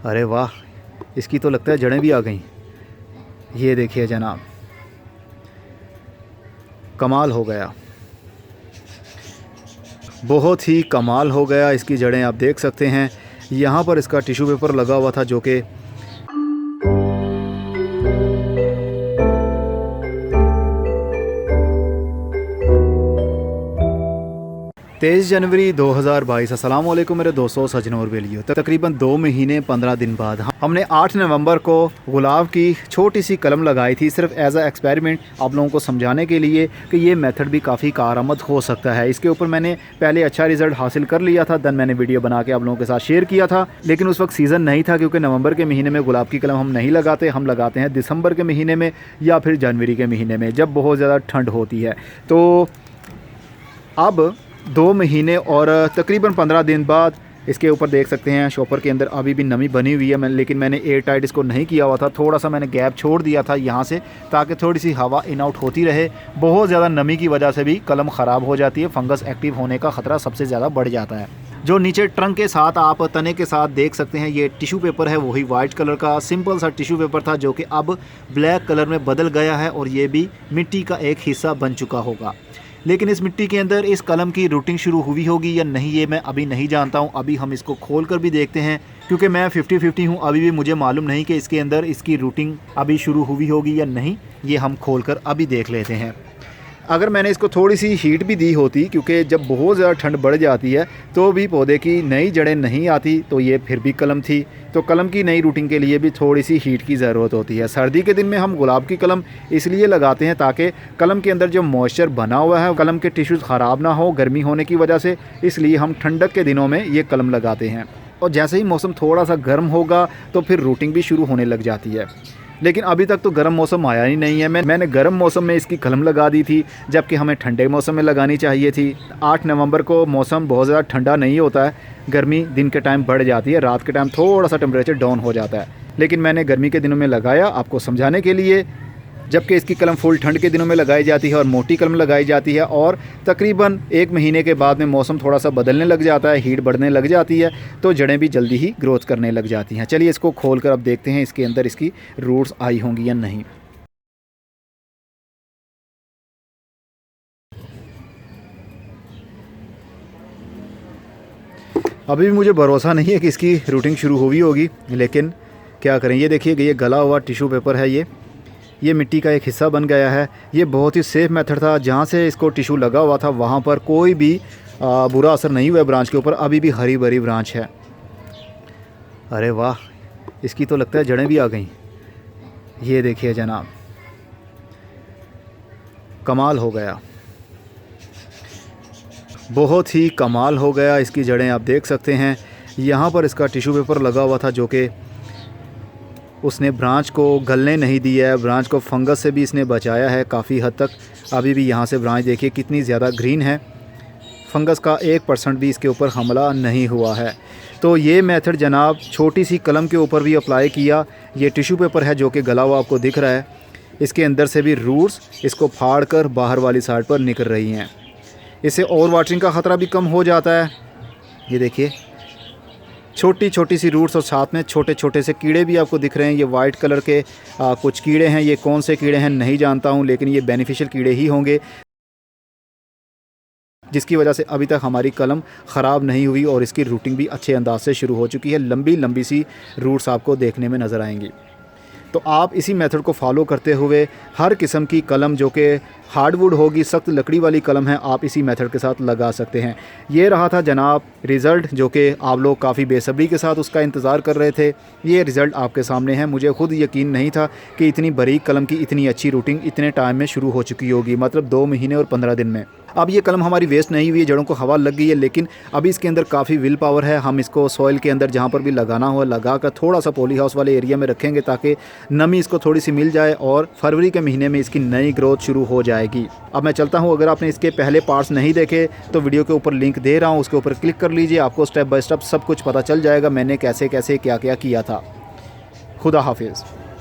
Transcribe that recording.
अरे वाह, इसकी तो लगता है जड़ें भी आ गई। ये देखिए जनाब, कमाल हो गया, बहुत ही कमाल हो गया। इसकी जड़ें आप देख सकते हैं। यहाँ पर इसका टिश्यू पेपर लगा हुआ था जो कि तेईस जनवरी 2022। अस्सलाम वालेकुम मेरे दोस्तों, सजनों और बेलियों। तकरीबन 2 महीने 15 दिन बाद हमने 8 नवंबर को गुलाब की छोटी सी कलम लगाई थी, सिर्फ एज अ एक्सपेरिमेंट आप लोगों को समझाने के लिए कि ये मेथड भी काफ़ी कारआमद हो सकता है। इसके ऊपर मैंने पहले अच्छा रिजल्ट हासिल कर लिया था, देन मैंने वीडियो बना के आप लोगों के साथ शेयर किया था। लेकिन उस वक्त सीज़न नहीं था, क्योंकि नवंबर के महीने में गुलाब की कलम हम नहीं लगाते। हम लगाते हैं दिसंबर के महीने में या फिर जनवरी के महीने में, जब बहुत ज़्यादा ठंड होती है। तो अब 2 महीने और तकरीबन 15 दिन बाद इसके ऊपर देख सकते हैं शॉपर के अंदर अभी भी नमी बनी हुई है। लेकिन मैंने एयर टाइट इसको नहीं किया हुआ था, थोड़ा सा मैंने गैप छोड़ दिया था यहाँ से, ताकि थोड़ी सी हवा इन आउट होती रहे। बहुत ज़्यादा नमी की वजह से भी कलम ख़राब हो जाती है, फंगस एक्टिव होने का ख़तरा सबसे ज़्यादा बढ़ जाता है। जो नीचे ट्रंक के साथ आप तने के साथ देख सकते हैं, ये टिश्यू पेपर है, वही वाइट कलर का सिंपल सा टिश्यू पेपर था जो कि अब ब्लैक कलर में बदल गया है और ये भी मिट्टी का एक हिस्सा बन चुका होगा। लेकिन इस मिट्टी के अंदर इस कलम की रूटिंग शुरू हुई होगी या नहीं, ये मैं अभी नहीं जानता हूँ। अभी हम इसको खोल कर भी देखते हैं, क्योंकि मैं 50-50 हूँ। अभी भी मुझे मालूम नहीं कि इसके अंदर इसकी रूटिंग अभी शुरू हुई होगी या नहीं। ये हम खोल कर अभी देख लेते हैं। अगर मैंने इसको थोड़ी सी हीट भी दी होती, क्योंकि जब बहुत ज़्यादा ठंड बढ़ जाती है तो भी पौधे की नई जड़ें नहीं आती, तो ये फिर भी कलम थी। तो कलम की नई रूटिंग के लिए भी थोड़ी सी हीट की ज़रूरत होती है। सर्दी के दिन में हम गुलाब की कलम इसलिए लगाते हैं ताकि कलम के अंदर जो मॉइस्चर बना हुआ है, कलम के टिश्यूज़ ख़राब ना हो गर्मी होने की वजह से, इसलिए हम ठंडक के दिनों में ये कलम लगाते हैं। और जैसे ही मौसम थोड़ा सा गर्म होगा तो फिर रूटिंग भी शुरू होने लग जाती है। लेकिन अभी तक तो गर्म मौसम आया ही नहीं है। मैंने गर्म मौसम में इसकी कलम लगा दी थी, जबकि हमें ठंडे मौसम में लगानी चाहिए थी। 8 नवंबर को मौसम बहुत ज़्यादा ठंडा नहीं होता है, गर्मी दिन के टाइम बढ़ जाती है, रात के टाइम थोड़ा सा टेम्परेचर डाउन हो जाता है। लेकिन मैंने गर्मी के दिनों में लगाया आपको समझाने के लिए, जबकि इसकी कलम फुल ठंड के दिनों में लगाई जाती है और मोटी कलम लगाई जाती है। और तकरीबन 1 महीने के बाद में मौसम थोड़ा सा बदलने लग जाता है, हीट बढ़ने लग जाती है, तो जड़ें भी जल्दी ही ग्रोथ करने लग जाती हैं। चलिए इसको खोल कर अब देखते हैं इसके अंदर इसकी रूट्स आई होंगी या नहीं। अभी भी मुझे भरोसा नहीं है कि इसकी रूटिंग शुरू हुई होगी, लेकिन क्या करें। ये देखिए कि ये गला हुआ टिश्यू पेपर है, ये मिट्टी का एक हिस्सा बन गया है। ये बहुत ही सेफ़ मेथड था, जहाँ से इसको टिश्यू लगा हुआ था वहाँ पर कोई भी बुरा असर नहीं हुआ ब्रांच के ऊपर, अभी भी हरी भरी ब्रांच है। अरे वाह, इसकी तो लगता है जड़ें भी आ गई। ये देखिए जनाब, कमाल हो गया, बहुत ही कमाल हो गया। इसकी जड़ें आप देख सकते हैं। यहाँ पर इसका टिश्यू पेपर लगा हुआ था जो कि उसने ब्रांच को गलने नहीं दिया है, ब्रांच को फंगस से भी इसने बचाया है काफ़ी हद तक। अभी भी यहाँ से ब्रांच देखिए कितनी ज़्यादा ग्रीन है, फंगस का 1% भी इसके ऊपर हमला नहीं हुआ है। तो ये मेथड जनाब छोटी सी कलम के ऊपर भी अप्लाई किया। ये टिश्यू पेपर है जो कि गला हुआ आपको दिख रहा है, इसके अंदर से भी रूट्स इसको फाड़ कर बाहर वाली साइड पर निकल रही हैं। इससे ओवर वाटरिंग का ख़तरा भी कम हो जाता है। ये देखिए छोटी छोटी सी रूट्स और साथ में छोटे छोटे से कीड़े भी आपको दिख रहे हैं। ये वाइट कलर के कुछ कीड़े हैं, ये कौन से कीड़े हैं नहीं जानता हूँ, लेकिन ये बेनिफिशियल कीड़े ही होंगे, जिसकी वजह से अभी तक हमारी कलम ख़राब नहीं हुई और इसकी रूटिंग भी अच्छे अंदाज से शुरू हो चुकी है। लंबी लंबी सी रूट्स आपको देखने में नज़र आएंगी। तो आप इसी मेथड को फॉलो करते हुए हर किस्म की कलम जो कि हार्डवुड होगी, सख्त लकड़ी वाली कलम है, आप इसी मेथड के साथ लगा सकते हैं। ये रहा था जनाब रिज़ल्ट, जो कि आप लोग काफ़ी बेसब्री के साथ उसका इंतज़ार कर रहे थे। ये रिज़ल्ट आपके सामने है। मुझे खुद यकीन नहीं था कि इतनी बारीक कलम की इतनी अच्छी रूटिंग इतने टाइम में शुरू हो चुकी होगी, मतलब 2 महीने और 15 दिन में। अब ये कलम हमारी वेस्ट नहीं हुई है, जड़ों को हवा लग गई है, लेकिन अभी इसके अंदर काफ़ी विल पावर है। हम इसको सॉइल के अंदर जहाँ पर भी लगाना हो लगा कर थोड़ा सा पॉली हाउस वाले एरिया में रखेंगे, ताकि नमी इसको थोड़ी सी मिल जाए और फरवरी के महीने में इसकी नई ग्रोथ शुरू हो जाएगी। अब मैं चलता हूँ, अगर आपने इसके पहले पार्ट्स नहीं देखे तो वीडियो के ऊपर लिंक दे रहा हूँ, उसके ऊपर क्लिक कर लीजिए, आपको स्टेप बाय स्टेप सब कुछ पता चल जाएगा मैंने कैसे कैसे क्या क्या किया था। खुदा हाफिज़।